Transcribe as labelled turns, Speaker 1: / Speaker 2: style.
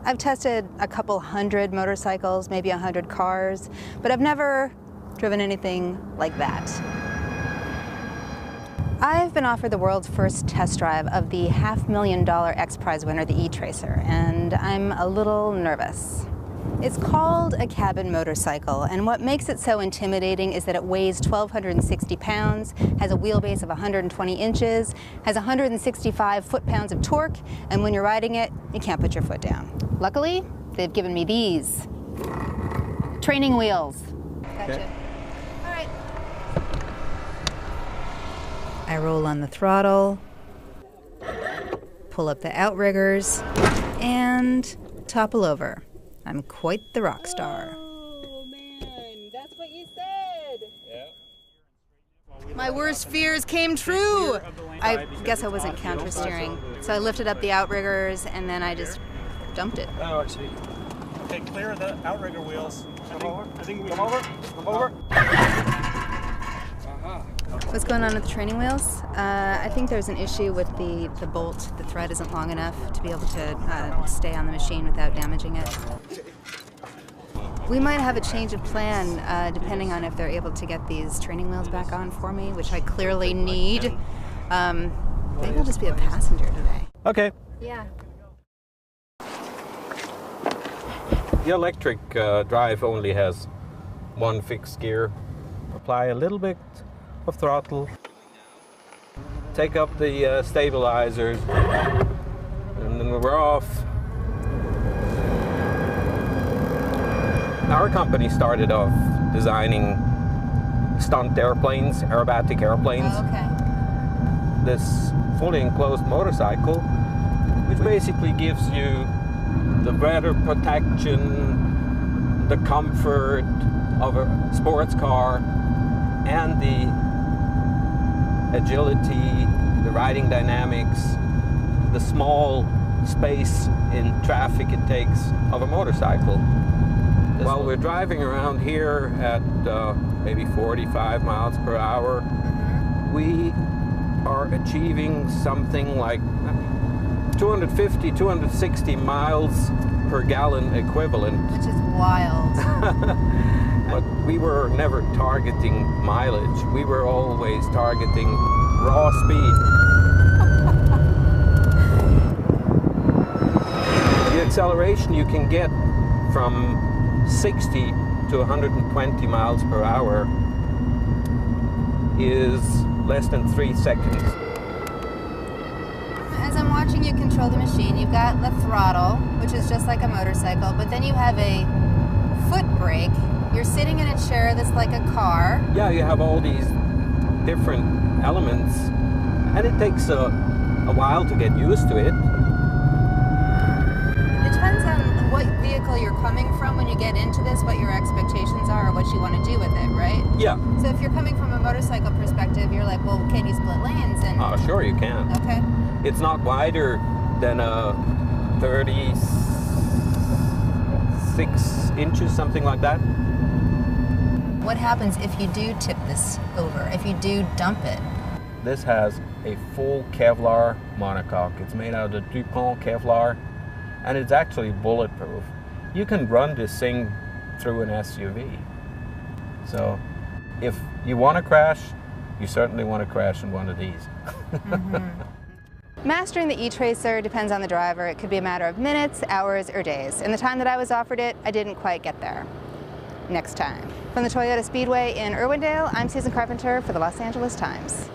Speaker 1: I've tested a couple hundred motorcycles, maybe 100 cars, but I've never driven anything like that. I've been offered the world's first test drive of the $500,000 X Prize winner, the E-Tracer, and I'm a little nervous. It's called a cabin motorcycle, and what makes it so intimidating is that it weighs 1,260 pounds, has a wheelbase of 120 inches, has 165 foot-pounds of torque, and when you're riding it, you can't put your foot down. Luckily, they've given me these training wheels. Gotcha.
Speaker 2: Okay.
Speaker 1: All right. I roll on the throttle, pull up the outriggers, and topple over. I'm quite the rock star.
Speaker 3: Oh man, that's what you said.
Speaker 2: Yeah.
Speaker 1: My worst fears came true. I guess I wasn't counter steering, so I lifted up the outriggers and then I just dumped it.
Speaker 2: Oh, I see.
Speaker 4: Okay, clear the outrigger wheels. I think we
Speaker 2: Come over. Come over.
Speaker 1: What's going on with the training wheels? I think there's an issue with the bolt. The thread isn't long enough to be able to stay on the machine without damaging it. We might have a change of plan depending on if they're able to get these training wheels back on for me, which I clearly need. Maybe I'll just be a passenger today.
Speaker 2: Okay.
Speaker 1: Yeah.
Speaker 2: The electric drive only has one fixed gear. Apply a little bit of throttle. Take up the stabilizers, and then we're off. Our company started off designing stunt airplanes, aerobatic airplanes.
Speaker 1: Oh, okay.
Speaker 2: This fully enclosed motorcycle, which basically gives you the weather protection, the comfort of a sports car, and the agility, the riding dynamics, the small space in traffic it takes of a motorcycle. While we're driving around here at maybe 45 miles per hour, we are achieving something like 250, 260 miles per gallon equivalent.
Speaker 1: Which is wild.
Speaker 2: But we were never targeting mileage. We were always targeting raw speed. The acceleration you can get from 60 to 120 miles per hour is less than 3 seconds.
Speaker 1: As I'm watching you control the machine, you've got the throttle, which is just like a motorcycle, but then you have a foot brake. You're sitting in a chair that's like a car.
Speaker 2: Yeah, you have all these different elements, and it takes a while to get used to it.
Speaker 1: It depends on what vehicle you're coming from when you get into this, what your expectations are, or what you want to do with it, right?
Speaker 2: Yeah.
Speaker 1: So if you're coming from a motorcycle perspective, you're like, well, can you split lanes? And
Speaker 2: Sure you can.
Speaker 1: okay.
Speaker 2: It's not wider than a 36 inches, something like that.
Speaker 1: What happens if you do tip this over, if you do dump it?
Speaker 2: This has a full Kevlar monocoque. It's made out of DuPont Kevlar, and it's actually bulletproof. You can run this thing through an SUV. So if you want to crash, you certainly want to crash in one of these.
Speaker 1: Mastering the E-Tracer depends on the driver. It could be a matter of minutes, hours, or days. In the time that I was offered it, I didn't quite get there. Next time. From the Toyota Speedway in Irwindale, I'm Susan Carpenter for the Los Angeles Times.